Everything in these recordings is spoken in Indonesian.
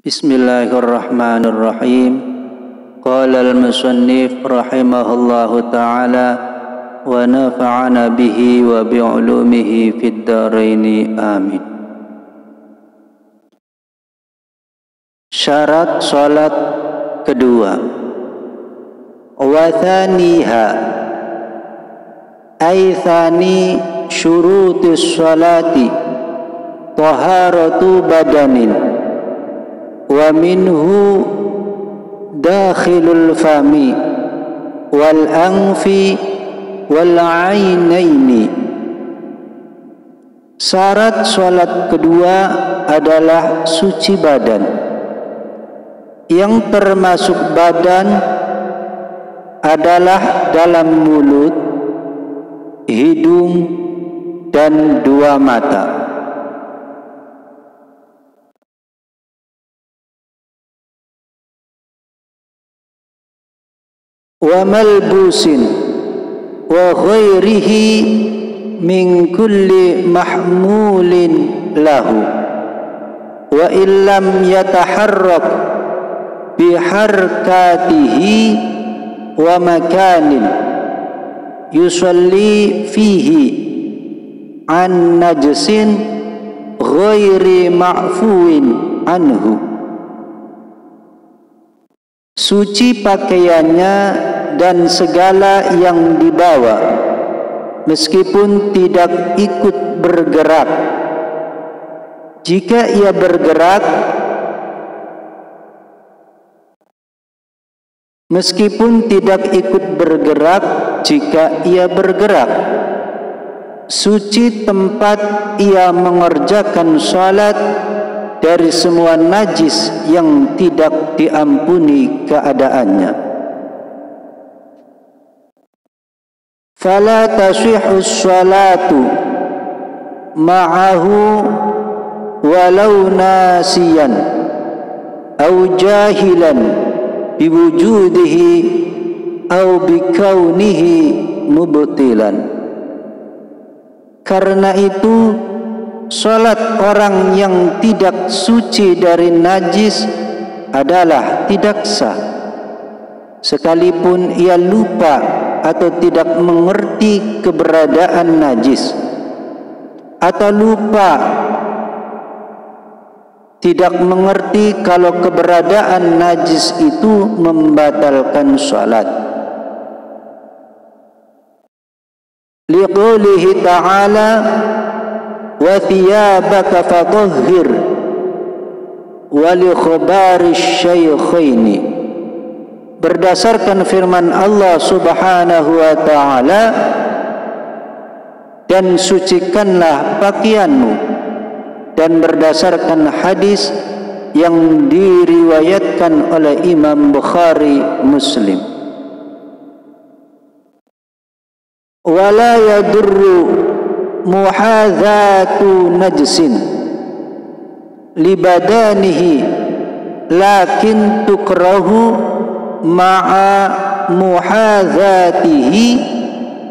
Bismillahirrahmanirrahim. Qala al-musannif rahimahullahu ta'ala wa nafa'ana bihi wa bi'ulumihi fid dharaini amin. Syarat salat kedua. Wa thaniha ay thani syurutis salati taharatu badanin wa minhu dakhilul fami wal anfi wal ainaini. Syarat salat kedua adalah suci badan. Yang termasuk badan adalah dalam mulut, hidung, dan dua mata. Wa malbusin wa ghairihi min kulli mahmulin lahu wa illam yataharrak biharkatihi wa makanin yusalli fihi an najsin ghairi ma'fuin anhu. Suci pakaiannya dan segala yang dibawa meskipun tidak ikut bergerak. Jika ia bergerak, meskipun tidak ikut bergerak, jika ia bergerak, suci tempat ia mengerjakan salat dari semua najis yang tidak diampuni keadaannya. Fala tasihhu sholatu ma'ahu walau nasiyan au jahilan biwujudihi au bikaunihi mubtilan. Karena itu salat orang yang tidak suci dari najis adalah tidak sah, sekalipun ia lupa atau tidak mengerti keberadaan najis, atau lupa tidak mengerti kalau keberadaan najis itu membatalkan salat. Liqoulihi ta'ala wa thiyabaka fatahhir wa li khabarish syaikhaini. Berdasarkan firman Allah Subhanahu wa ta'ala, dan sucikanlah pakaianmu, dan berdasarkan hadis yang diriwayatkan oleh Imam Bukhari Muslim. Wala yadurru muhadzatu najsin libadanihi lakin tukrahu ma'a muhadzatihi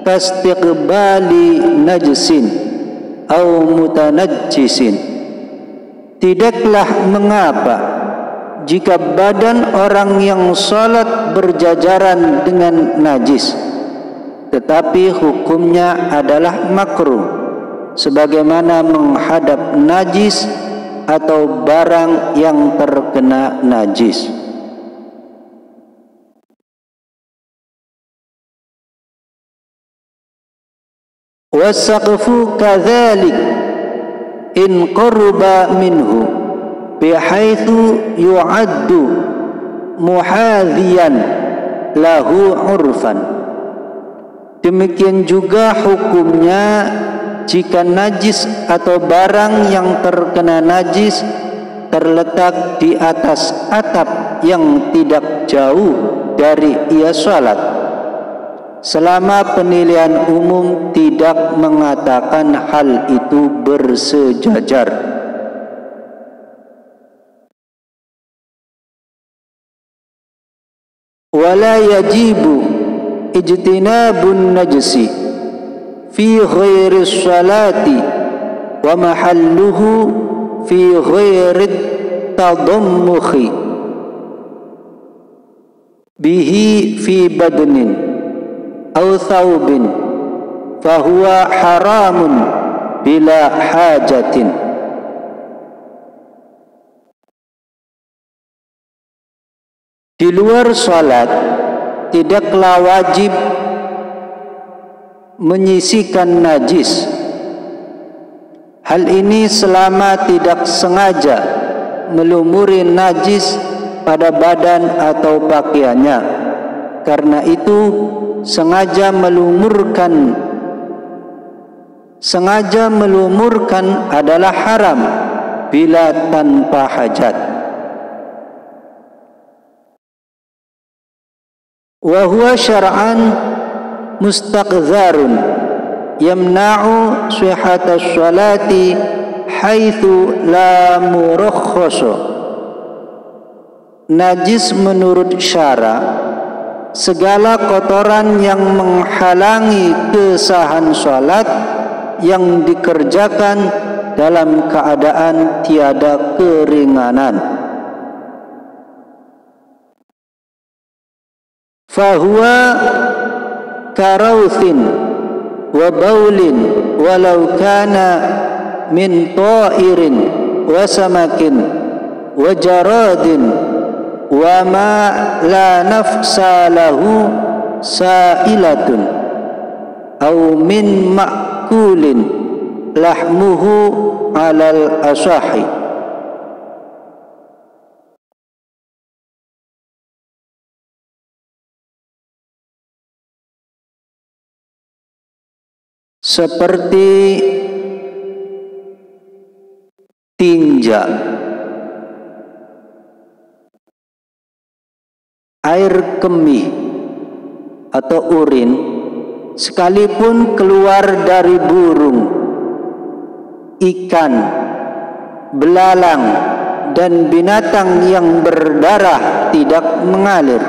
kastiqbali najsin au mutanajjisin. Tidaklah mengapa jika badan orang yang salat berjajaran dengan najis, tetapi hukumnya adalah makruh, sebagaimana menghadap najis atau barang yang terkena najis. Wasaqfu kadzalik in qurba minhu bihaitsu yu'addu muhadhiyan lahu urfan. Demikian juga hukumnya jika najis atau barang yang terkena najis terletak di atas atap yang tidak jauh dari ia salat, selama penilaian umum tidak mengatakan hal itu bersejajar. Wala yajibu ijtinabun najsi fi ghairi salati wa mahalluhu fi ghairi tadammukhi bihi fi badnin aw thawbin fahuwa haramun bila hajatin. Di luar salat tidaklah wajib menyisikan najis. Hal ini selama tidak sengaja melumuri najis pada badan atau pakaiannya. Karena itu sengaja melumurkan adalah haram bila tanpa hajat. Wa huwa syar'an mustaqdharun yamna'u sihhatas sholati haitsu la murakhkhasa. Najis menurut syara segala kotoran yang menghalangi kesahan salat yang dikerjakan dalam keadaan tiada keringanan. Fahuwa karauthin wa baulin walau kana min ta'irin wa samakin wa jaradin wa ma la nafsa lahu sa'ilatun aw min ma'kulin lahmuhu alal asahi. Seperti tinja, air kemih atau urin, sekalipun keluar dari burung, ikan, belalang, dan binatang yang berdarah tidak mengalir,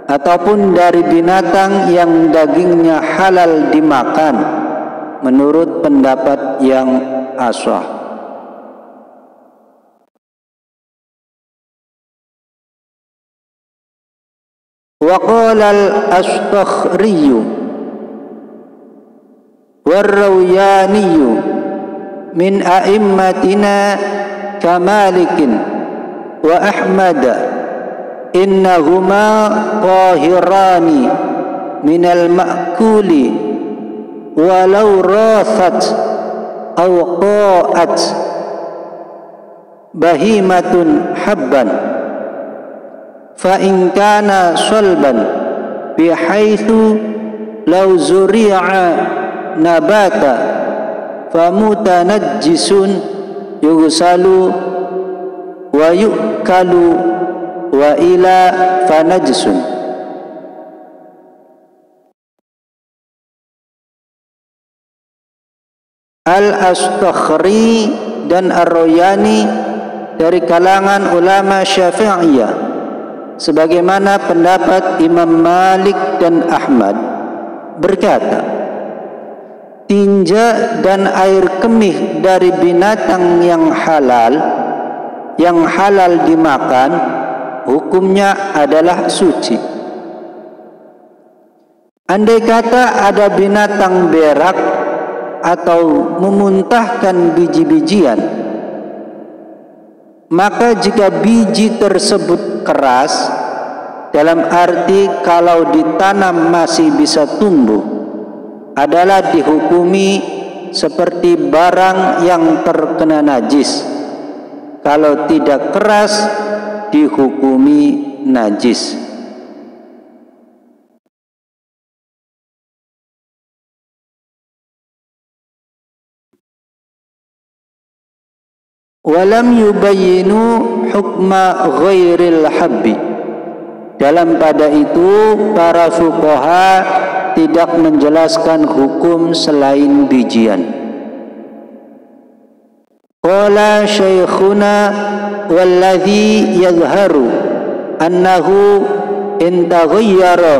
ataupun dari binatang yang dagingnya halal dimakan, menurut pendapat yang ashah. Wa qala al-Astakhri war-Rawiyani min a'immatina kamalikin wa Ahmad innahuma tahirani minal ma'kuli walau rathat aw qa'at bahimatun habban fa in kana salban bihaitsu law zuri'a nabata famutanajjisun yughsalu wa yu'kalu wa ila fanajsun. Al-Astakhri dan Ar-Rawiyani dari kalangan ulama Syafi'iyah, sebagaimana pendapat Imam Malik dan Ahmad, berkata, tinja dan air kemih dari binatang yang halal dimakan, hukumnya adalah suci. Andai kata ada binatang berak atau memuntahkan biji-bijian, maka jika biji tersebut keras, dalam arti kalau ditanam masih bisa tumbuh, adalah dihukumi seperti barang yang terkena najis. Kalau tidak keras, dihukumi najis. Walam yubayyinu hukma ghairil habbi. Dalam pada itu para fuqaha tidak menjelaskan hukum selain bijian. Qala syekhuna walladhi yadhharu annahu in taghayyara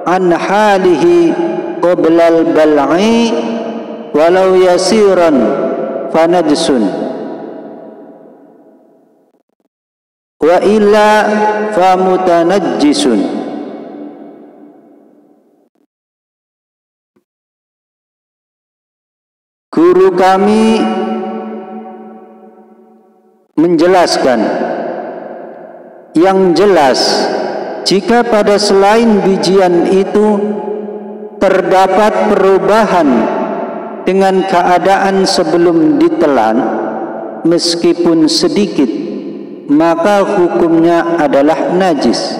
an halihi qabla al-bal'i walau yasiran fanajsun wa illa famutanajjisun. Guru kami menjelaskan, yang jelas jika pada selain bijian itu terdapat perubahan dengan keadaan sebelum ditelan meskipun sedikit, maka hukumnya adalah najis.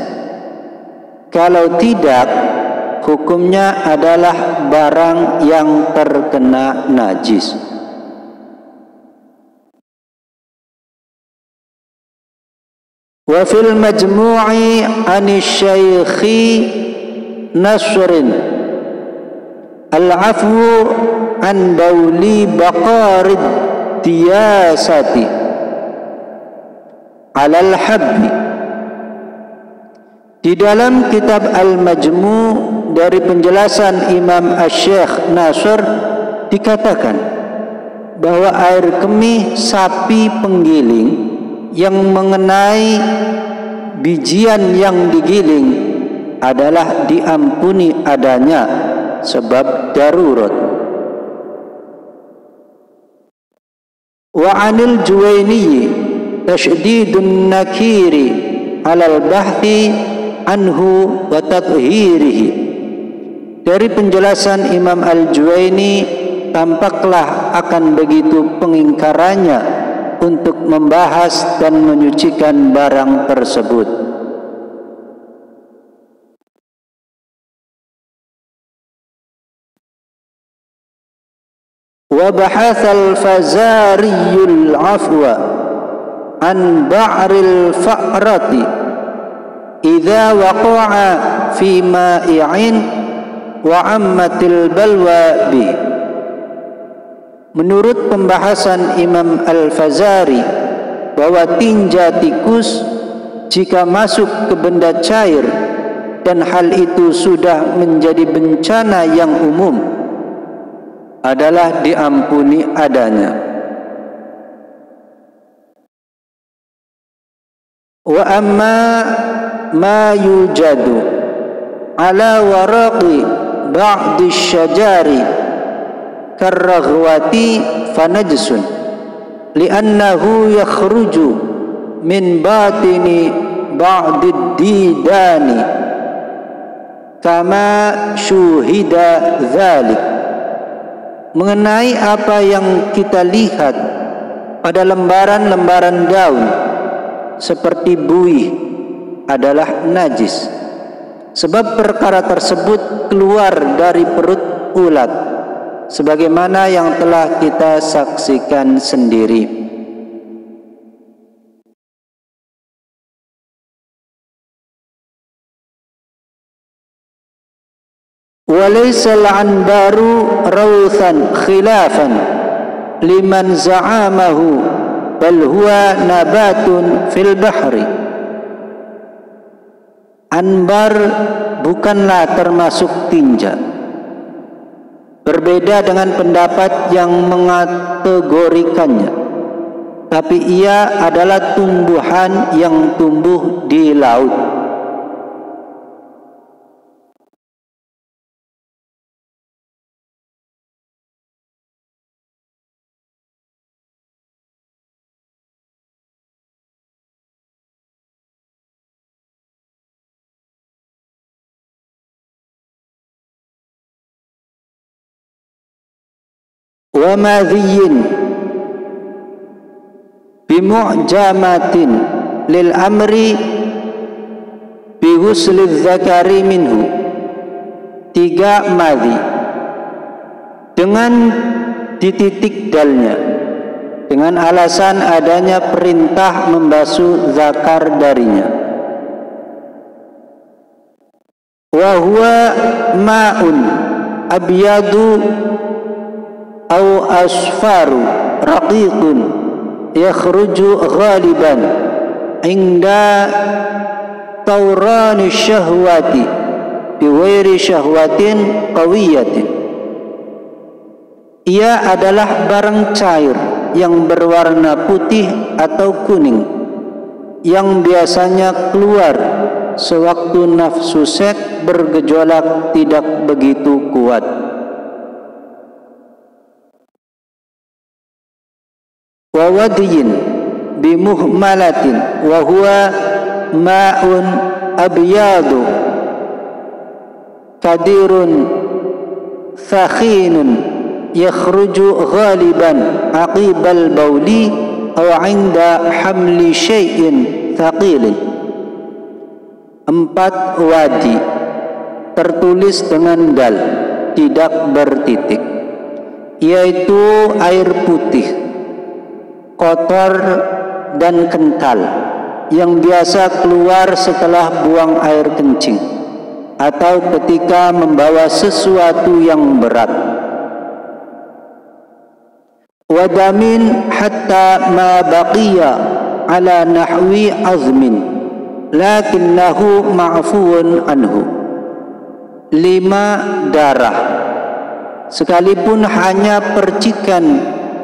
Kalau tidak, hukumnya adalah barang yang terkena najis. Wa fil majmu'i anisyaikhi Nasrin al-afwu an bawli baqarid diyasati alal habbi. Di dalam kitab Al-Majmu' dari penjelasan Imam Asy-Syaikh Nasr dikatakan bahwa air kemih sapi penggiling yang mengenai bijian yang digiling adalah diampuni adanya sebab darurat. Wa 'anil Juwaini tasydidun nakiri 'alal bahthi anhu wa tathhirihi. Dari penjelasan Imam Al-Juwaini tampaklah akan begitu pengingkarannya untuk membahas dan menyucikan barang tersebut. Wa bahathal fazariyul afwa an ba'ril fa'rati idza waqa'a fi ma'i'in wa ammatil balwa bi. Menurut pembahasan Imam Al-Fazari bahwa tinja tikus jika masuk ke benda cair dan hal itu sudah menjadi bencana yang umum adalah diampuni adanya. Wa amma ma yujadu ala waraqi ba'di syajari karraghwati fanajsun li'annahu yakhruju min batini ba'did didani kama syuhida dzalik. Mengenai apa yang kita lihat pada lembaran-lembaran daun seperti buih adalah najis, sebab perkara tersebut keluar dari perut ulat sebagaimana yang telah kita saksikan sendiri. Walaysa al-anbaru rawthan khilafan liman za'amahu bal huwa nabatun fil bahri. Anbar bukanlah termasuk tinja. Berbeda dengan pendapat yang mengategorikannya, tapi ia adalah tumbuhan yang tumbuh di laut. Wa madhiyin bimu'jamatin lil amri bi ghusli dzakari minhu. 3 madhi dengan dititik dalnya dengan alasan adanya perintah membasuh zakar darinya. Wa huwa ma'un abyadu au asfaru raqiqun yakhruju ghaliban inda tawrani syahwati biwairi syahwatin qawiyatin. Ia adalah barang cair yang berwarna putih atau kuning yang biasanya keluar sewaktu nafsu seks bergejolak tidak begitu kuat. Wa wadiyin bimuhmalatin wa huwa ma'un abyadu kadirun fakhinun yakhruju ghaliban aqibal bauli aw 'inda hamli syai'in thaqilin. 4 wadi tertulis dengan dal, tidak bertitik, yaitu air putih, kotor dan kental yang biasa keluar setelah buang air kencing atau ketika membawa sesuatu yang berat. Wadamin hatta ma baqiya ala nahwi azmin lakinnahu ma'fuun anhu. 5 darah, sekalipun hanya percikan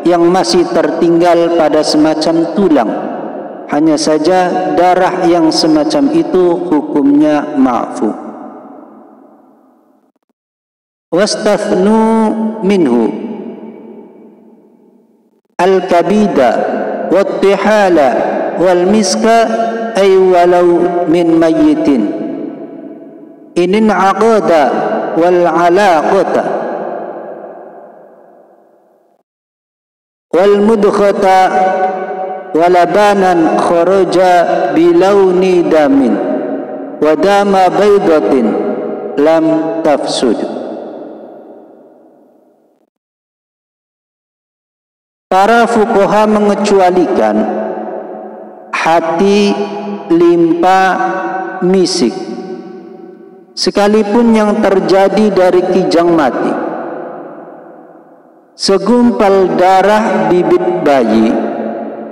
yang masih tertinggal pada semacam tulang, hanya saja darah yang semacam itu hukumnya ma'fu. Wastathnu minhu al-kabida wat-tihala wal-miska ay walau min mayyitin inin aqada wal-alaqata wal-mudkhata walabanan kharaja bilawni damin wadama baydatin lam tafsud. Para fuqaha mengecualikan hati, limpa, misik, sekalipun yang terjadi dari kijang mati, segumpal darah bibit bayi,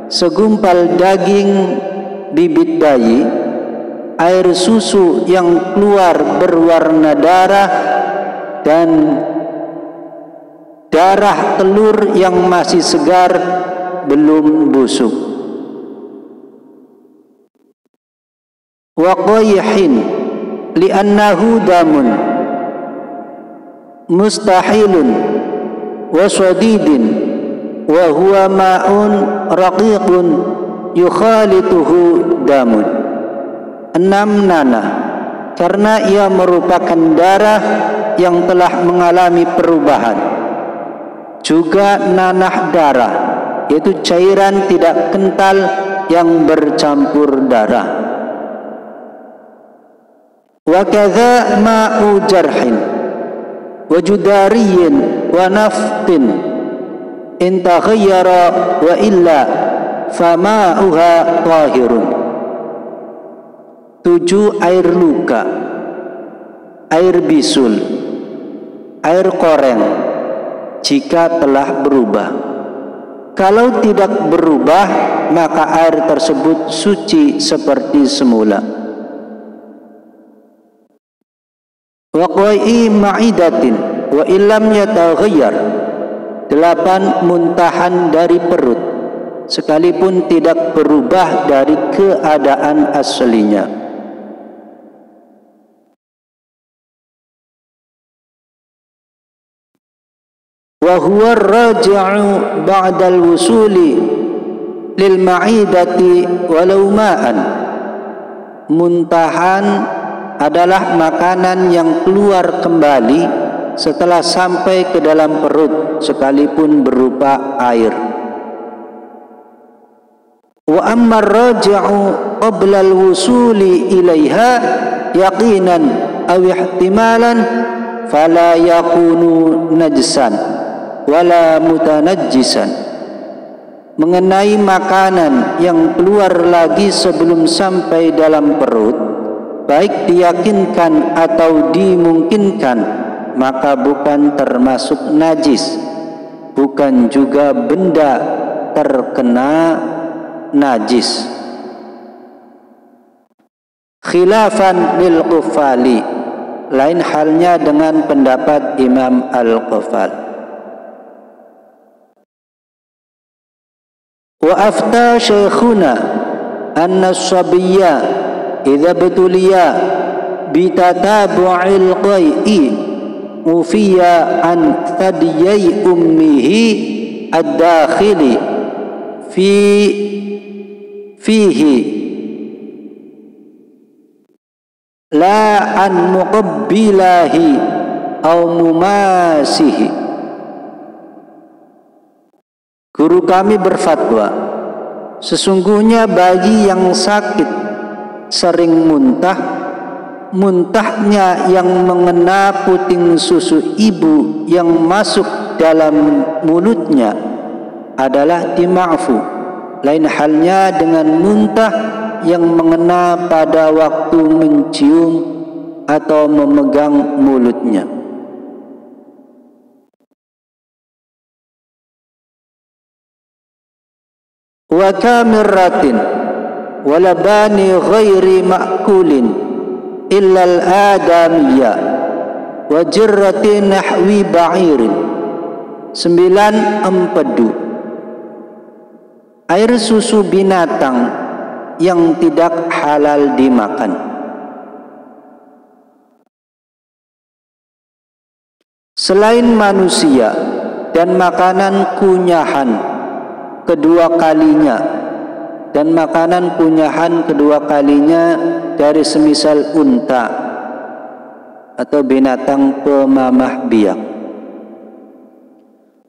segumpal daging bibit bayi, air susu yang keluar berwarna darah, dan darah telur yang masih segar belum busuk. Wa qayhin li'annahu damun mustahilun wa sadidin wa huwa ma'un raqiqun yukhalituhu damun. 6 nanah, karena ia merupakan darah yang telah mengalami perubahan. Juga nanah darah, yaitu cairan tidak kental yang bercampur darah. Wa kadza ma'u jarhin wa judariyin wa naftin in taghayyara wa illa fama'uha tahirun. 7 air luka, air bisul, air koreng jika telah berubah. Kalau tidak berubah, maka air tersebut suci seperti semula. Wa qai'i ma'idatin wa illam yataghayyar, 8 muntahan dari perut, sekalipun tidak berubah dari keadaan aslinya. Wa huwa ar-raji'u ba'da al-wusuli lil ma'idati walau ma'an. Muntahan adalah makanan yang keluar kembali setelah sampai ke dalam perut, sekalipun berupa air. Wa amma ar-raji'u qabla al-wusuli ilaiha yaqinan aw ihtimalan fala yakunu najsan wala mutanajjisan. Mengenai makanan yang keluar lagi sebelum sampai dalam perut, baik diyakinkan atau dimungkinkan, maka bukan termasuk najis, bukan juga benda terkena najis. Khilafan lil Ghafali, lain halnya dengan pendapat Imam Al-Ghafal. Wa afta syekhuna anna as-sabiyya idza btuliya bitatabu'il qai'i ufiya an thadiyai ummihi ad-dakhili fihi la an muqabbilahi aw mumasihi. Guru kami berfatwa, sesungguhnya bayi yang sakit sering muntahnya yang mengena puting susu ibu yang masuk dalam mulutnya adalah dima'fu. Lain halnya dengan muntah yang mengena pada waktu mencium atau memegang mulutnya. Wa kamirratin wa labani ghairi ma'kulin illa al-adamiyya wa jirratin nahwi ba'irin. 9 empedu, air susu binatang yang tidak halal dimakan. Selain manusia dan makanan kunyahan kedua kalinya, dan makanan kunyahan kedua kalinya dari semisal unta atau binatang pemamah biak.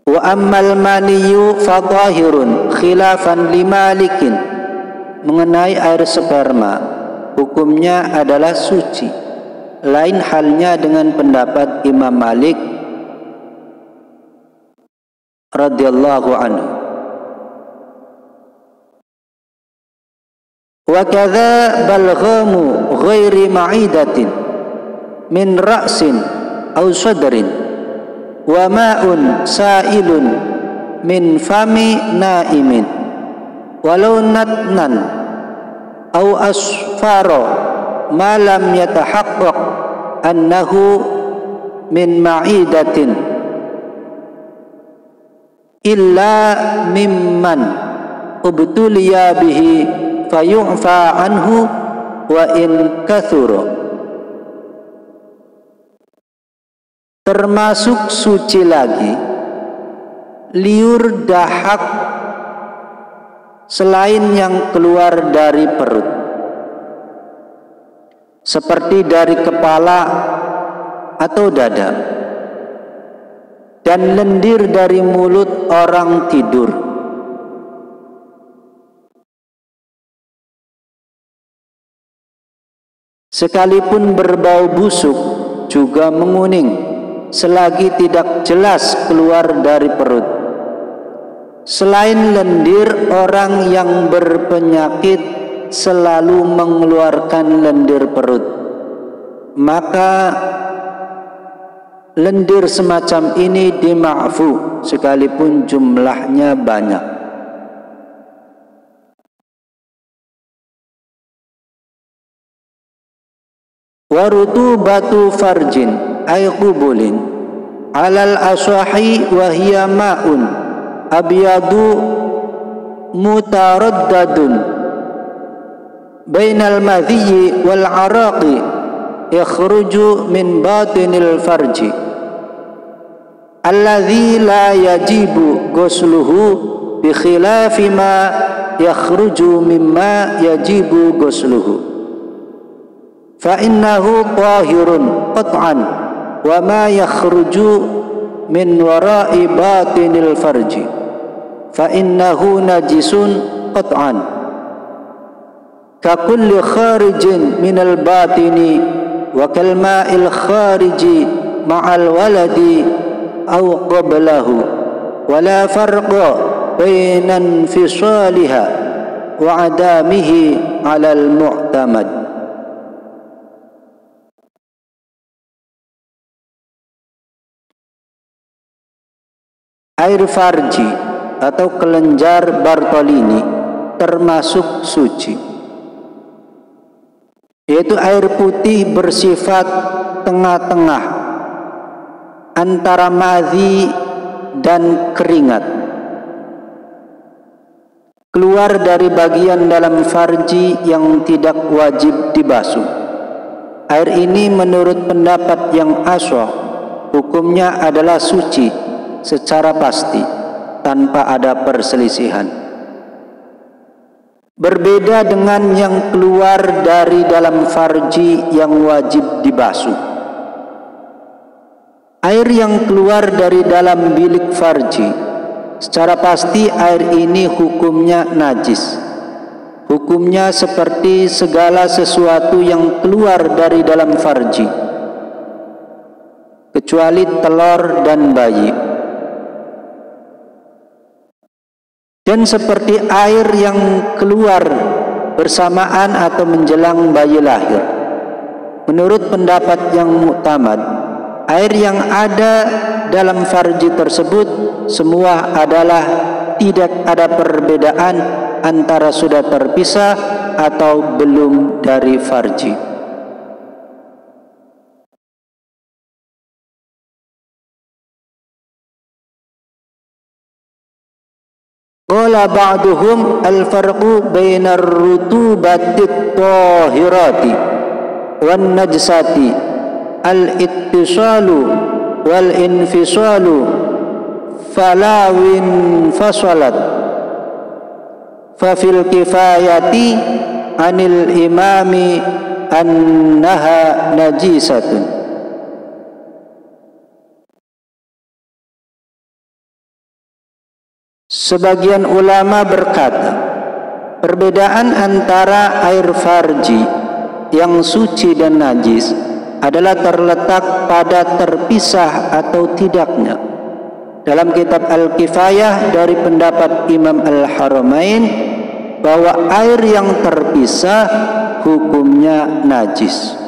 Wa ammal maniyu fadahirun khilafan limalikin. Mengenai air sperma, hukumnya adalah suci. Lain halnya dengan pendapat Imam Malik radhiyallahu anhu. Wa kadza balghamu ghairi ma'idatin min ra'sin aw sadrin wa ma'un sa'ilun min fami na'imin walau natnan aw asfaro ma lam yatahaqqaq annahu min ma'idatin illa mimman ubtuliya bihi fayu'fa anhu wa in kathura. Termasuk suci lagi liur dahak selain yang keluar dari perut, seperti dari kepala atau dada, dan lendir dari mulut orang tidur. Sekalipun berbau busuk juga menguning selagi tidak jelas keluar dari perut. Selain lendir, orang yang berpenyakit selalu mengeluarkan lendir perut, maka lendir semacam ini dima'fu sekalipun jumlahnya banyak. Wa rutubatu farjin ay qubulin alal aswahi wa hiya ma'un abyadu mutaraddadun bainal madhiyi wal araqi yakhruju min batinil farji alladhi la yajibu ghusluhu bi khilafi ma yakhruju mimma yajibu ghusluhu fa innahu tahirun qat'an wa ma yakhruju min wara'i batinil farji fa innahu najisun qat'an ka kulli kharijin minal batini wa kal ma'il khariji ma'al waladi aw qablahu wa la farqa bainan fisaliha wa adamihi 'alal mu'tamad. Air farji atau kelenjar Bartolini termasuk suci, yaitu air putih bersifat tengah-tengah antara madhi dan keringat. keluar dari bagian dalam farji yang tidak wajib dibasuh. Air ini menurut pendapat yang ashah hukumnya adalah suci secara pasti tanpa ada perselisihan. Berbeda dengan yang keluar dari dalam farji yang wajib dibasuh. Air yang keluar dari dalam bilik farji, secara pasti air ini hukumnya najis. Hukumnya seperti segala sesuatu yang keluar dari dalam farji, kecuali telur dan bayi. Dan seperti air yang keluar bersamaan atau menjelang bayi lahir. Menurut pendapat yang muktamad, air yang ada dalam farji tersebut semua adalah tidak ada perbedaan antara sudah terpisah atau belum dari farji. Qala ba'duhum al-farqu baina ar-rutubati at-tahirati wan najsati al-ittisalu wal infisalu falawin fasalat fa fil kifayati anil imami annaha najisatun. Sebagian ulama berkata, perbedaan antara air farji yang suci dan najis adalah terletak pada terpisah atau tidaknya. Dalam kitab Al-Kifayah dari pendapat Imam Al-Haramain bahwa air yang terpisah hukumnya najis.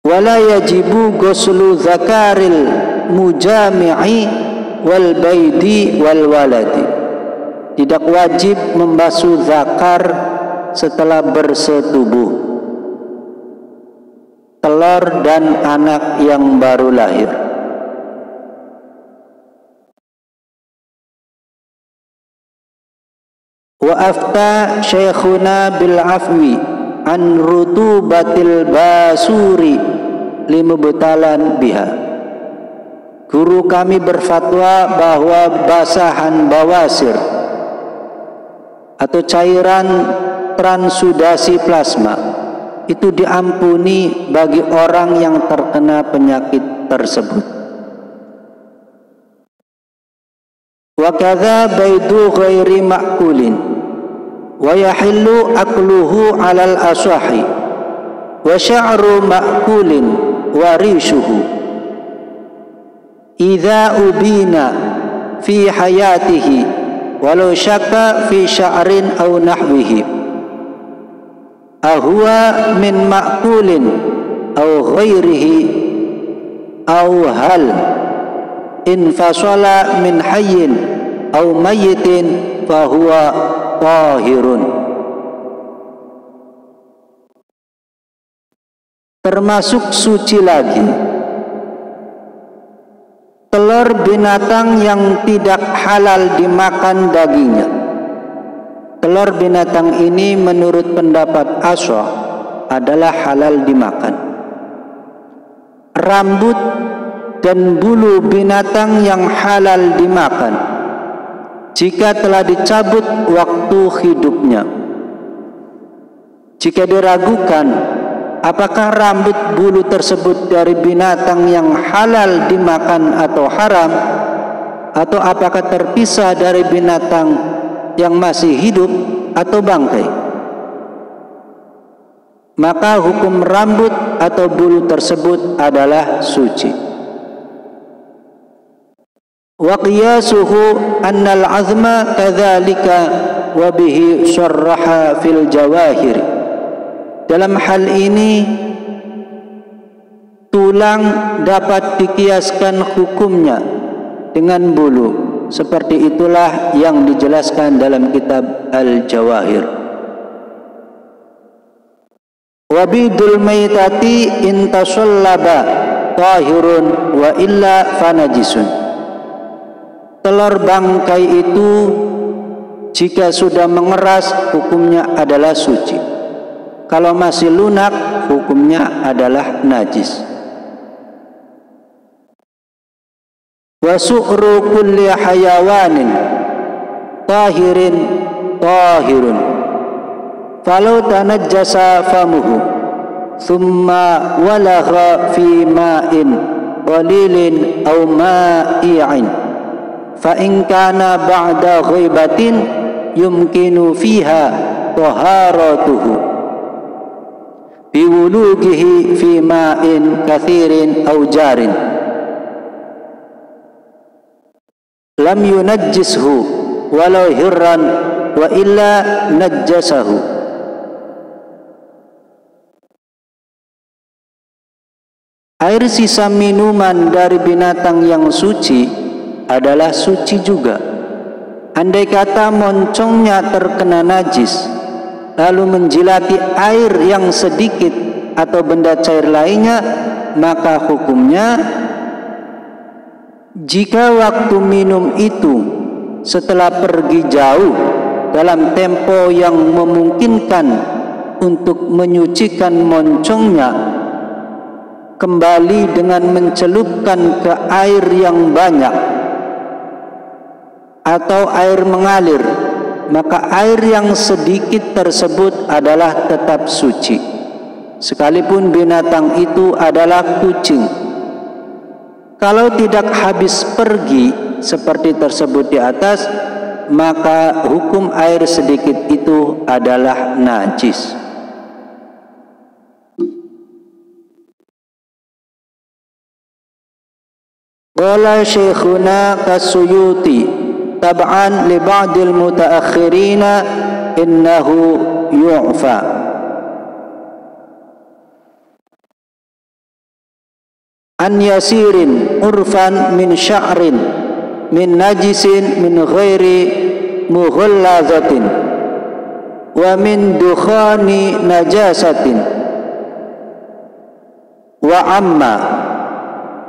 Wala yajibu ghuslu zakaril mujami'i wal baidi wal waladi. Tidak wajib membasuh zakar setelah bersetubuh, telur dan anak yang baru lahir. Wa afta syekhuna bil afwi an rutubatil basuri limubtalan biha. Guru kami berfatwa bahwa basahan bawasir atau cairan transudasi plasma itu diampuni bagi orang yang terkena penyakit tersebut. Wa kadza baidu ghairi ma'kulin wa yahillu akluhu 'alal asahi wa sya'ru ma'kulin wa rishuhu idza ubina fi hayatihi walau syakka fi sya'rin aw nahwihi ahwa min ma'kulin aw ghairihi aw hal infasala min hayyin aw mayyitin fahuwa tahirun. Termasuk suci lagi telur binatang yang tidak halal dimakan dagingnya. Telur binatang ini menurut pendapat ashah adalah halal dimakan. Rambut dan bulu binatang yang halal dimakan jika telah dicabut waktu hidupnya. Jika diragukan apakah rambut bulu tersebut dari binatang yang halal dimakan atau haram, atau apakah terpisah dari binatang yang masih hidup atau bangkai, maka hukum rambut atau bulu tersebut adalah suci. Wa qiyasuhu annal azma kadzalika wa bihi syarraha fil jawahir. Dalam hal ini tulang dapat dikiaskan hukumnya dengan bulu. Seperti itulah yang dijelaskan dalam kitab Al-Jawahir. Wabidul maitati intasallaba tahirun wa illa fanajisun. Telur bangkai itu jika sudah mengeras hukumnya adalah suci. Kalau masih lunak hukumnya adalah najis. Wa su'ru kulli hayawanin tahirin tahirun falau tanajjasa famuhu thumma walagha fi ma'in qalilin aw ma'i'in fa in kana ba'da ghibatin yumkinu fiha taharatuhu biwulugihi fi ma'in kathirin aw jarin lam yunajjishu walau hirran wa illa najjasahu. Air sisa minuman dari binatang yang suci adalah suci juga. Andai kata moncongnya terkena najis lalu menjilati air yang sedikit atau benda cair lainnya, maka hukumnya jika waktu minum itu setelah pergi jauh dalam tempo yang memungkinkan untuk menyucikan moncongnya, kembali dengan mencelupkan ke air yang banyak atau air mengalir, maka air yang sedikit tersebut adalah tetap suci, sekalipun binatang itu adalah kucing. Kalau tidak habis pergi seperti tersebut di atas, maka hukum air sedikit itu adalah najis. Qala Syekhuna Kasuyuti tab'an li ba'dil mutaakhirina innahu yu'fa. An yasirin urfan min sya'rin min najisin min ghairi mughallazatin wa min dukhani najasatin wa amma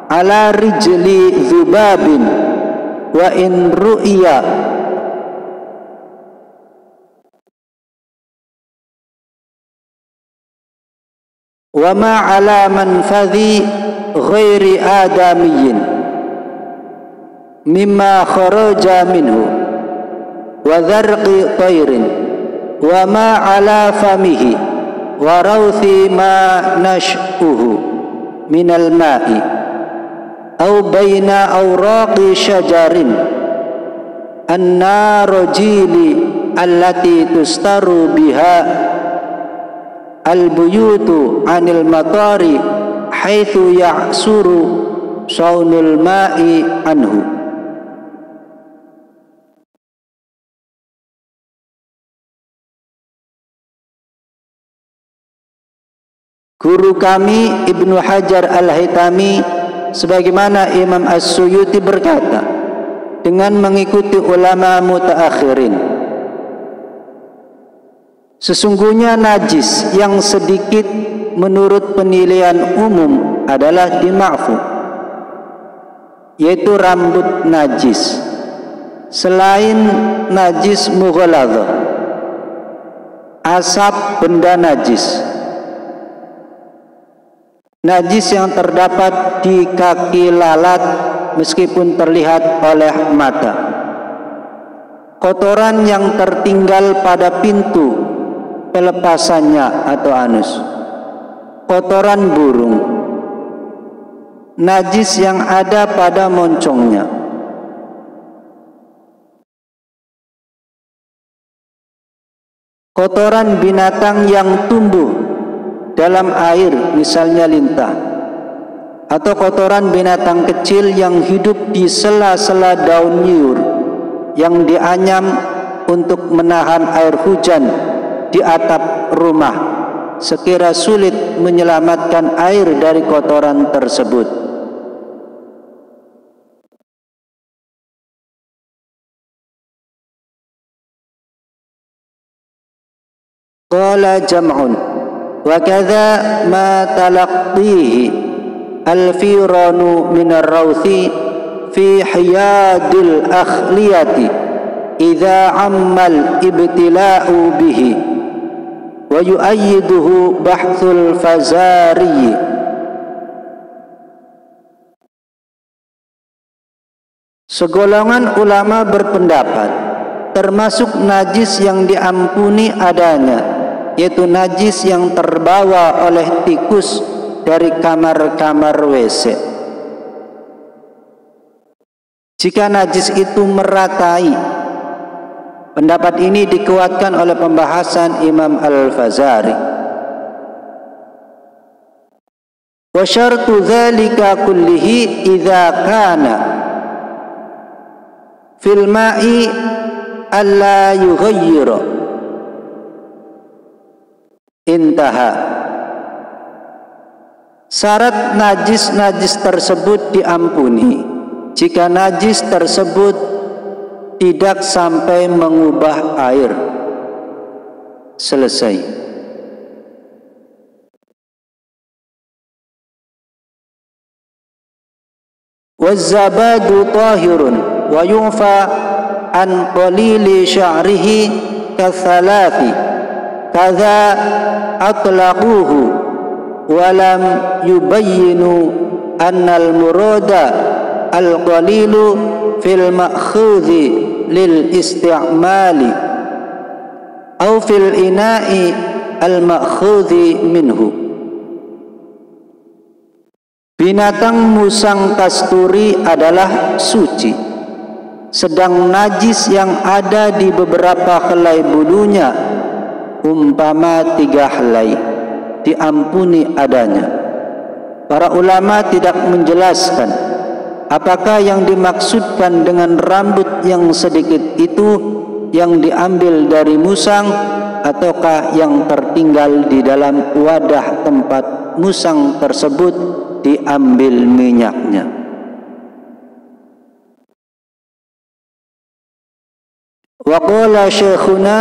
ala rijli dzubabin wa in ru'ya wa ma ala manfadhi ghairi adamiyyin mimma kharaja minhu wa dharqi tayrin wa ma ala famihi wa rawthi ma nash'uhu minal ma'i aw baina awraqi syajarin an-narajili allati tustaru biha al-buyutu 'anil matari haitsu ya'suru saunul ma'i anhu. Guru kami Ibnu Hajar Al-Haytami sebagaimana Imam As-Suyuti berkata, dengan mengikuti ulama mutaakhirin, sesungguhnya najis yang sedikit menurut penilaian umum adalah dima'fu, yaitu rambut najis, selain najis mughaladzah, asap benda najis, najis yang terdapat di kaki lalat meskipun terlihat oleh mata, kotoran yang tertinggal pada pintu pelepasannya atau anus, kotoran burung, najis yang ada pada moncongnya, kotoran binatang yang tumbuh dalam air misalnya lintah, atau kotoran binatang kecil yang hidup di sela-sela daun nyiur yang dianyam untuk menahan air hujan di atap rumah sekira sulit menyelamatkan air dari kotoran tersebut. Qala jam'un wa kadza ma talaqtihi al-firanu min ar-rawthi fi hiyadil akhliyati idza ammal ibtila'u bihi wa yu'ayyiduhu bahthul Fazari. Segolongan ulama berpendapat termasuk najis yang diampuni adanya, yaitu najis yang terbawa oleh tikus dari kamar-kamar WC. Jika najis itu meratai, pendapat ini dikuatkan oleh pembahasan Imam Al-Fazari. Wa syartu dzalika kullihi idza kana fil ma'i alla yughayyira. Intaha. Syarat najis-najis tersebut diampuni jika najis tersebut tidak sampai mengubah air. Selesai. Wazzabadu tahirun wa yu'fa an qalili sya'rihi kathalathi kadza atlaquhu wa lam yubayyinu anna al-murada al-qalilu fil ma'khudhi lil isti'mali aw fil ina'i al-ma'khudhi minhu. Binatang musang kasturi adalah suci, sedang najis yang ada di beberapa helai bulunya, umpama 3 helai, diampuni adanya. Para ulama tidak menjelaskan apakah yang dimaksudkan dengan rambut yang sedikit itu yang diambil dari musang ataukah yang tertinggal di dalam wadah tempat musang tersebut diambil minyaknya. Wa qala syekhuna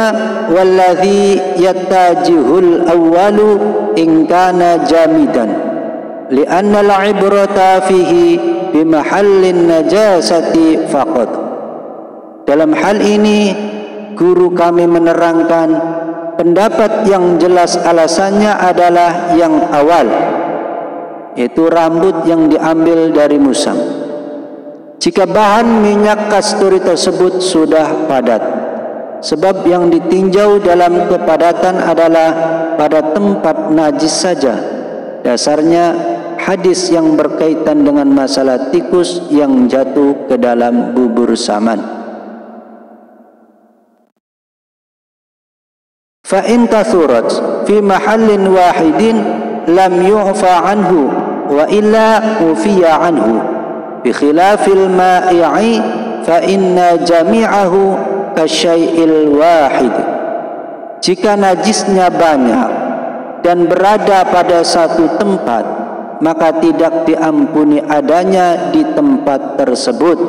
walladhi yattajihul awwalu in kana jamidan li'anna al-ibrata fihi bimahallin najasati faqat. Dalam hal ini guru kami menerangkan pendapat yang jelas alasannya adalah yang awal, yaitu rambut yang diambil dari musang. Jika bahan minyak kasturi tersebut sudah padat, sebab yang ditinjau dalam kepadatan adalah pada tempat najis saja. Dasarnya hadis yang berkaitan dengan masalah tikus yang jatuh ke dalam bubur saman. Fa in kathurat fi mahallin wahidin lam yu'fa anhu wa illa ufiya anhu bi khilafil ma'i'i fa inna jami'ahu kasyai'il wahid. Jika najisnya banyak dan berada pada satu tempat, maka tidak diampuni adanya di tempat tersebut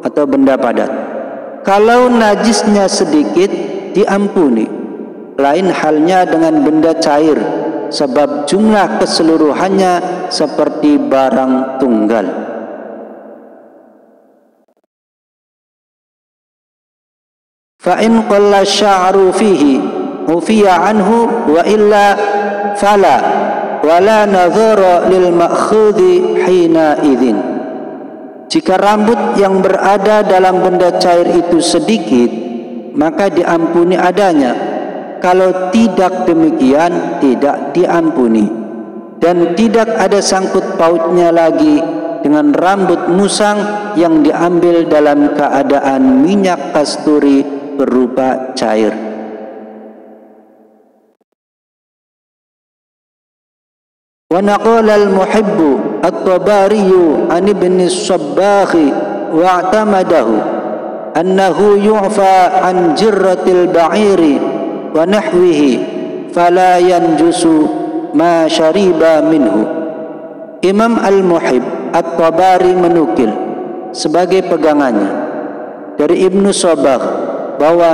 atau benda padat. Kalau najisnya sedikit diampuni. Lain halnya dengan benda cair, sebab jumlah keseluruhannya seperti barang tunggal. Fa in qalla sya'ru fihi ufiya anhu wa illa fala wala nadhara lil ma'khudhi hina idzin. Jika rambut yang berada dalam benda cair itu sedikit, maka diampuni adanya. Kalau tidak demikian, tidak diampuni. Dan tidak ada sangkut pautnya lagi dengan rambut musang yang diambil dalam keadaan minyak kasturi berupa cair. Wa naqala al-muhibbu at-Tabari an ibn as-Sabbagh wa i'tamadahu annahu yu'fa an jirratil ba'iri wa nahwihi fala yanjusu ma syariba minhu. Imam Al-Muhib At-Tabari menukil sebagai pegangannya dari Ibnu Sabbagh bahwa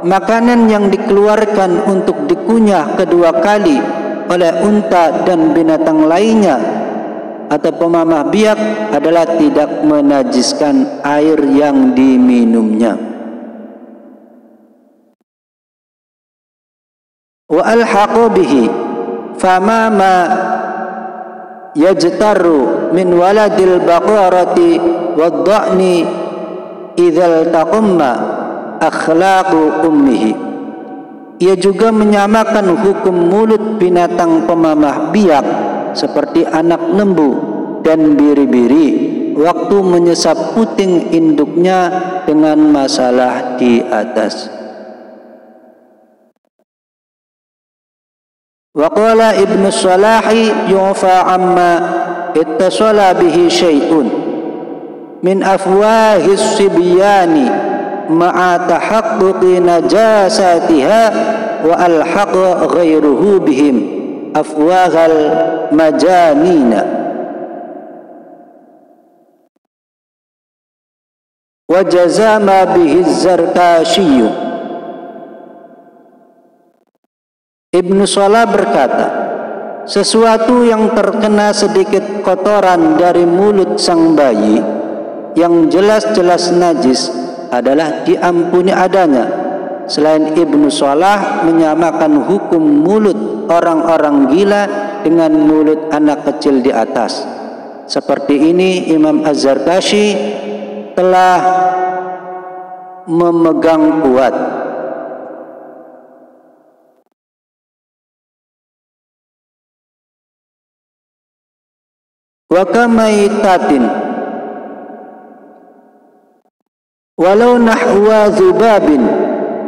makanan yang dikeluarkan untuk dikunyah kedua kali oleh unta dan binatang lainnya atau pemamah biak adalah tidak menajiskan air yang diminumnya. Wa alhaqu bihi fama ma yajtaru min waladil baqarati wad-dha'ni idzal taqamma akhlaqu ummihi. Ia juga menyamakan hukum mulut binatang pemamah biak seperti anak lembu dan biri-biri waktu menyesap puting induknya dengan masalah di atas. Wa qala Ibnu Salahi yu'fa amma ittasala bihi syai'un min afwahis sibyani ma'a tahaqquqi najasatiha wa alhaqa ghairuhu bihim afwahal majanina wa jazama bihi Zarkashiyu. Ibnu Salah berkata, sesuatu yang terkena sedikit kotoran dari mulut sang bayi yang jelas-jelas najis adalah diampuni adanya. Selain Ibnu Salah menyamakan hukum mulut orang-orang gila dengan mulut anak kecil di atas. Seperti ini Imam Az-Zarkashi telah memegang kuat. Wa kamaitatin walau nahwa dzubabin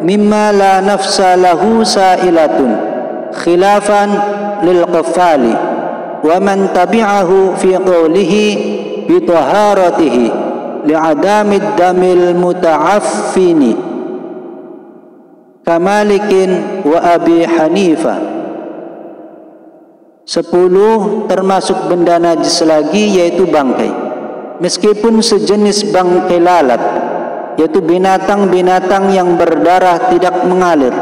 mimma la nafsa lahu sa'ilatun khilafan lil qafali wa man tabi'ahu fi qawlihi bi taharatihi li'adami damil muta'affini kamalikin wa Abi Hanifah. 10 termasuk benda najis lagi yaitu bangkai, meskipun sejenis bangkai lalat, yaitu binatang-binatang yang berdarah tidak mengalir.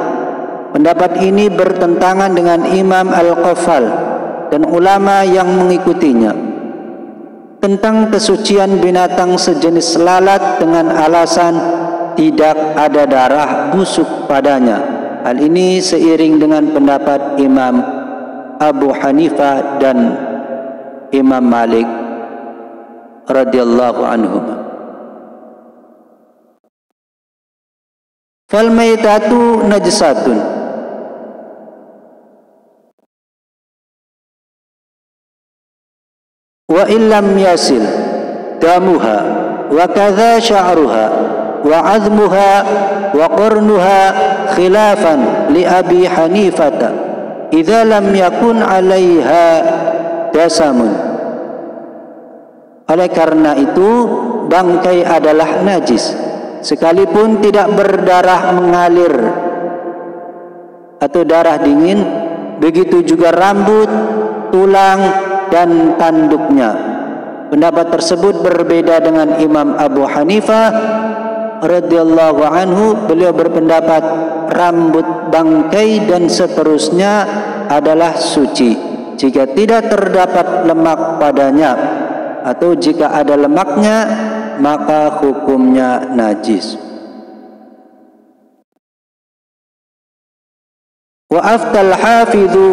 Pendapat ini bertentangan dengan Imam Al-Qafal dan ulama yang mengikutinya tentang kesucian binatang sejenis lalat dengan alasan tidak ada darah busuk padanya. Hal ini seiring dengan pendapat Imam Abu Hanifah dan Imam Malik radhiyallahu anhum. Fal maitatu najsatun wa illam yasil damuha wa kadza sya'ruha wa 'azmuha wa qarnuha khilafan li Abi Hanifah idza lam yakun 'alaiha dasamun. Oleh karena itu bangkai adalah najis sekalipun tidak berdarah mengalir atau darah dingin, begitu juga rambut, tulang dan tanduknya. Pendapat tersebut berbeda dengan Imam Abu Hanifah radhiyallahu anhu. Beliau berpendapat rambut, bangkai dan seterusnya adalah suci jika tidak terdapat lemak padanya, atau jika ada lemaknya maka hukumnya najis. Wa aftal hafidhu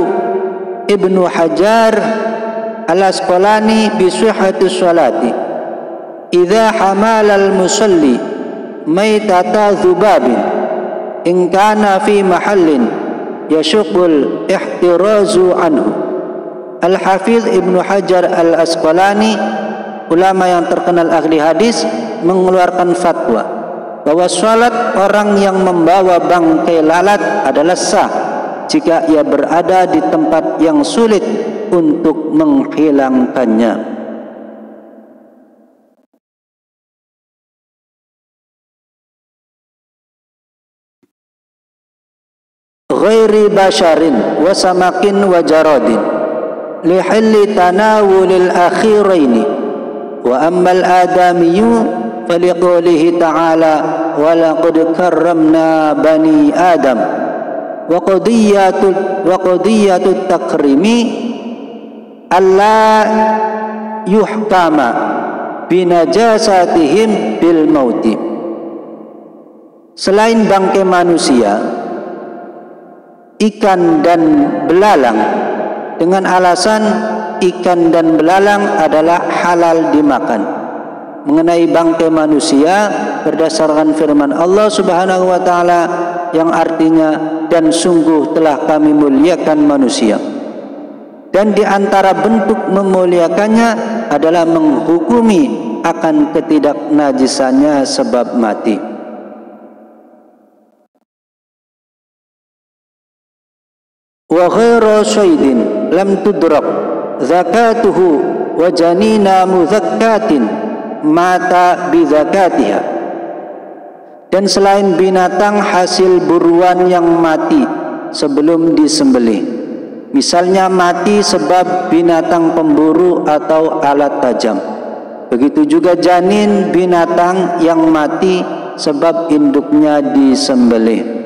Ibnu Hajar Al-Asqalani bi sihhati sholati idza hamala al-musalli maitata dzubabin in kana fi mahallin yashqul ihtirazu anhu. Al-Hafiz Ibnu Hajar Al-Asqalani, ulama yang terkenal ahli hadis, mengeluarkan fatwa bahwa salat orang yang membawa bangkai lalat adalah sah jika ia berada di tempat yang sulit untuk menghilangkannya. Ghairi basharin wa samakin wa jaradin li halli tanawulil akhiraini wa ammal adamiyyu faliqaulihi ta'ala wa laqad karramna bani adam wa qadiyatut takrimi alla yuhkama binajasatihim bil mauti. Selain bangkai manusia, ikan dan belalang, dengan alasan ikan dan belalang adalah halal dimakan. Mengenai bangkai manusia berdasarkan firman Allah Subhanahu wa taala yang artinya, dan sungguh telah kami muliakan manusia. Dan di antara bentuk memuliakannya adalah menghukumi akan ketidaknajisannya sebab mati. Wa ghairu syaidin lam tudrak zakatuhu wa janina muzakkatin mata bi zakatiha. Dan selain binatang hasil buruan yang mati sebelum disembelih, misalnya mati sebab binatang pemburu atau alat tajam. Begitu juga janin binatang yang mati sebab induknya disembelih.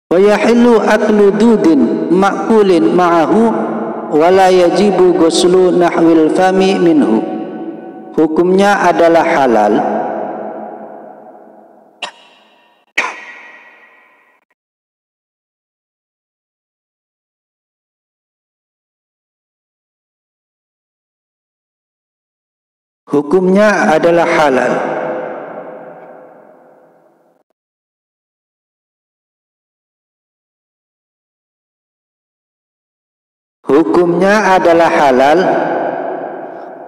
Wa yahillu aklu dudin ma'kulin ma'ahu wa la yajibu ghuslu nahwil fami minhu. Hukumnya adalah halal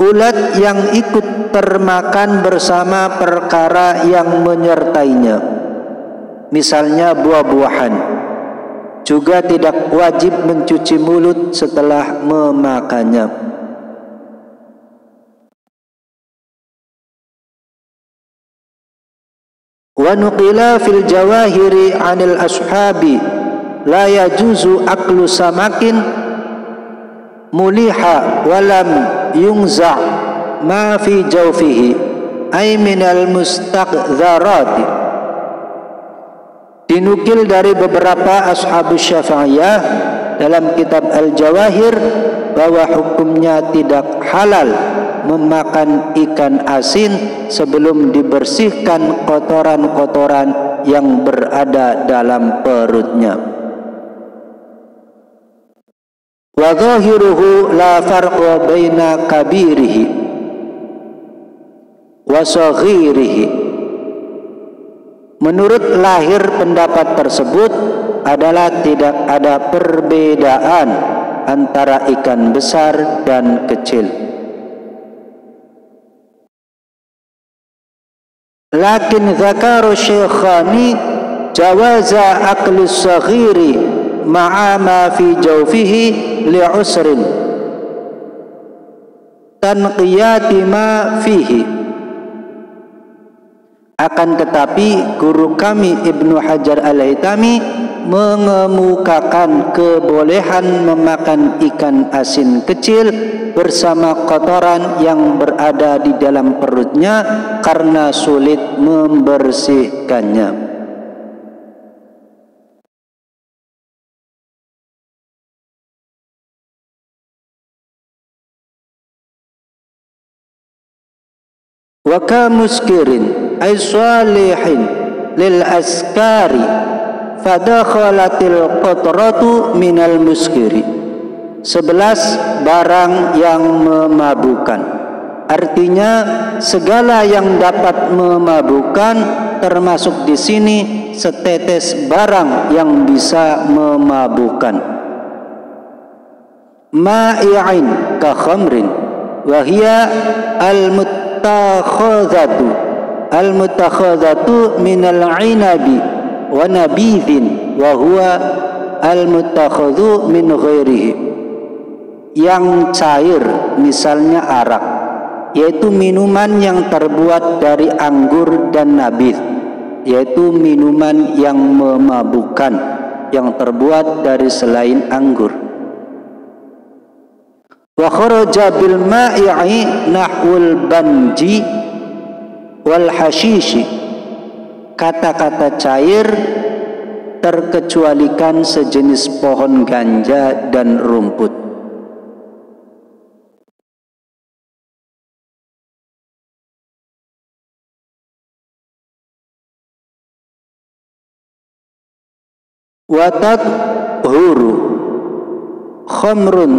ulat yang ikut termakan bersama perkara yang menyertainya, misalnya buah-buahan. Juga tidak wajib mencuci mulut setelah memakannya. Wa nuqila fil jawahiri 'anil ashabi la yajuzu aklu samakin muliha walam yungza ma fi jawfihi ay minal mustaqdharati. Dinukil dari beberapa ashabus syafi'iyah dalam kitab Al-Jawahir bahwa hukumnya tidak halal memakan ikan asin sebelum dibersihkan kotoran-kotoran yang berada dalam perutnya. Wa dhahiruhu la farqa baina kabirihi wa saghirihi. Menurut lahir pendapat tersebut adalah tidak ada perbedaan antara ikan besar dan kecil. Lakin dzakaru syekhani jawaza akli saghiri ma'a ma fi jawfihi li'usrin tanqiyati ma fihi. Akan tetapi guru kami Ibnu Hajar Al-Haytami mengemukakan kebolehan memakan ikan asin kecil bersama kotoran yang berada di dalam perutnya karena sulit membersihkannya. Wa kamuskirin ay salihin lil askari fadakhalatil qatratu minal muskiri. 11 barang yang memabukkan, artinya segala yang dapat memabukkan, termasuk di sini setetes barang yang bisa memabukkan. Ma'i'in ka khamrin wa hiya al-mutakhadzatu minal 'inabi wa nabidhin wa huwa al-mutakhadhu min ghairihi. Yang cair misalnya arak, yaitu minuman yang terbuat dari anggur, dan nabidh, yaitu minuman yang memabukkan yang terbuat dari selain anggur. Wa kharaja bil ma'i nahwul banji wal hashishi. Kata-kata cair terkecualikan sejenis pohon ganja dan rumput. Watat huru khamrun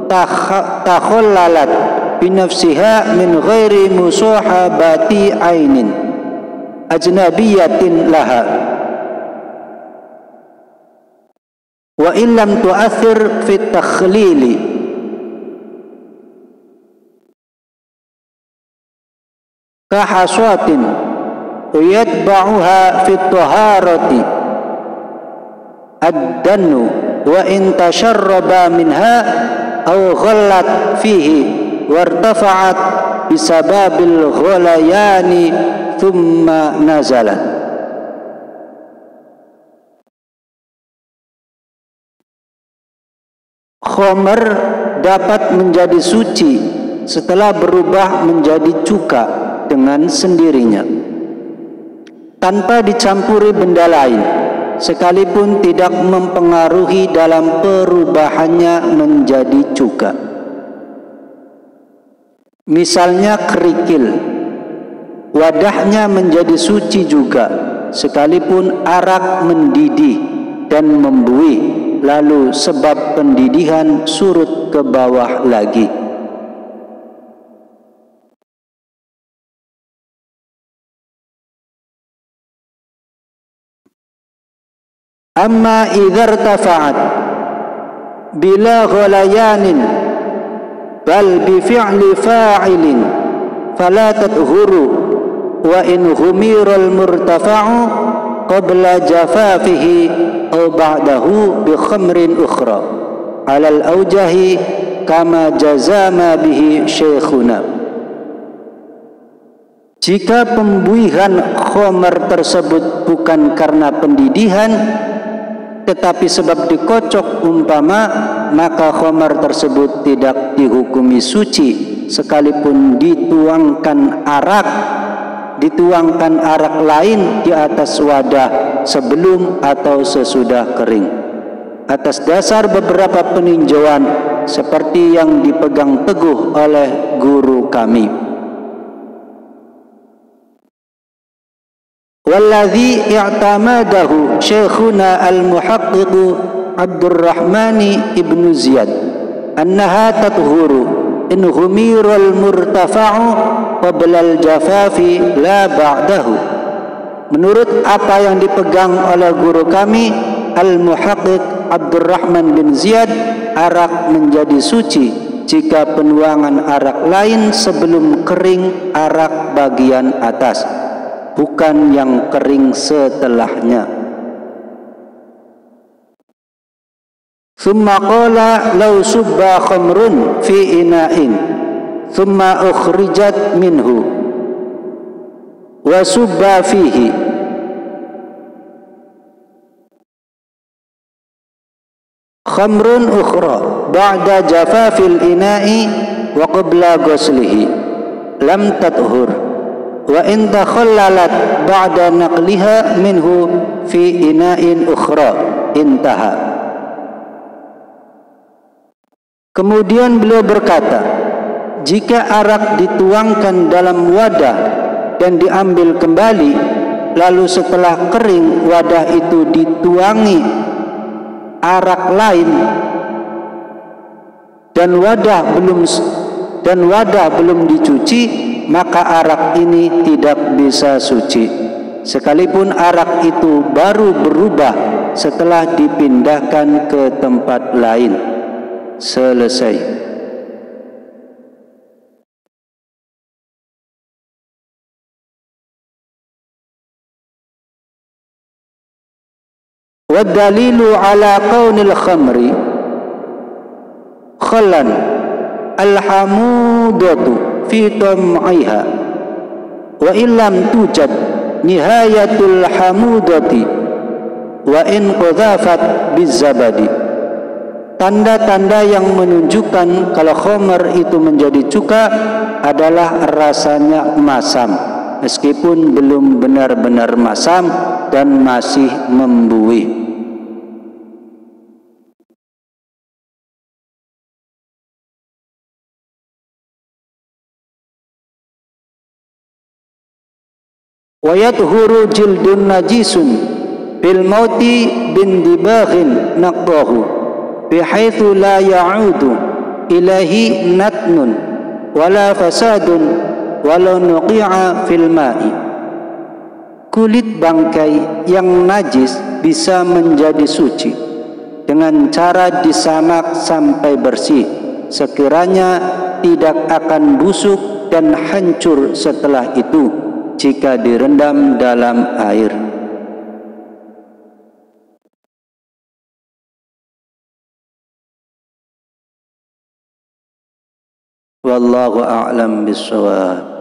takhallalat binafsiha min ghairi musahabati ainin ajnabiyatin laha wa illam tu'athir fit takhlili kahaswatin yatba'uha fit taharati ad-dannu wa in tasharraba minha aw ghallat fihi wartafa'at bisababil ghalayani thumma nazalat. Khamr dapat menjadi suci setelah berubah menjadi cuka dengan sendirinya tanpa dicampuri benda lain, sekalipun tidak mempengaruhi dalam perubahannya menjadi cuka. Misalnya kerikil, wadahnya menjadi suci juga sekalipun arak mendidih dan membuih, lalu sebab pendidihan surut ke bawah lagi. Amma idza irtafa'at bila ghalayanin bal bi fi'li fa'ilin fala tadhuru wa in ghumiral murtafa'u qabla jafafihi aw ba'dahu bi khamrin ukhra alal aujahi kama jazama bihi syekhuna. Jika pembuihan khamr tersebut bukan karena pendidihan tetapi sebab dikocok umpama, maka khamr tersebut tidak dihukumi suci sekalipun dituangkan arak lain di atas wadah sebelum atau sesudah kering atas dasar beberapa peninjauan seperti yang dipegang teguh oleh guru kami. Walladhi i'tamadahu syekhuna al-muhaqqiq Abdurrahman ibn Ziyad annaha tathuru in ghumirul murtafa'u qabla al-jafafi la ba'dahu. Menurut apa yang dipegang oleh guru kami al-muhaqqiq Abdurrahman bin Ziyad, arak menjadi suci jika penuangan arak lain sebelum kering arak bagian atas, bukan yang kering setelahnya. Thumma qala law subba khamrun fi ina'in thumma ukhrijat minhu wa subba fihi khamrun ukhra ba'da jafafil ina'i wa qabla ghuslihi lam tathur wa in takhallalat ba'da naqliha minhu fi ina'in ukhra intaha. Kemudian beliau berkata, jika arak dituangkan dalam wadah dan diambil kembali, lalu setelah kering wadah itu dituangi arak lain dan wadah belum dicuci, maka arak ini tidak bisa suci sekalipun arak itu baru berubah setelah dipindahkan ke tempat lain. Selesai. Wa dalilu ala qaunil khamri khallan alhamudatu fi tam'iha wa illam tujad nihayatul hamudati wa in qadhafat bizabadi. Tanda-tanda yang menunjukkan kalau khamr itu menjadi cuka adalah rasanya masam meskipun belum benar-benar masam dan masih membuih. wa yadhuru jildun najisun bil mauti bin dibaghin naqdahu bihaitsu la ya'udu ilahi natnun wala fasadun walau nuqi'a fil ma'i. Kulit bangkai yang najis bisa menjadi suci dengan cara disanak sampai bersih, sekiranya tidak akan busuk dan hancur setelah itu jika direndam dalam air. Wallahu a'lam bishawab.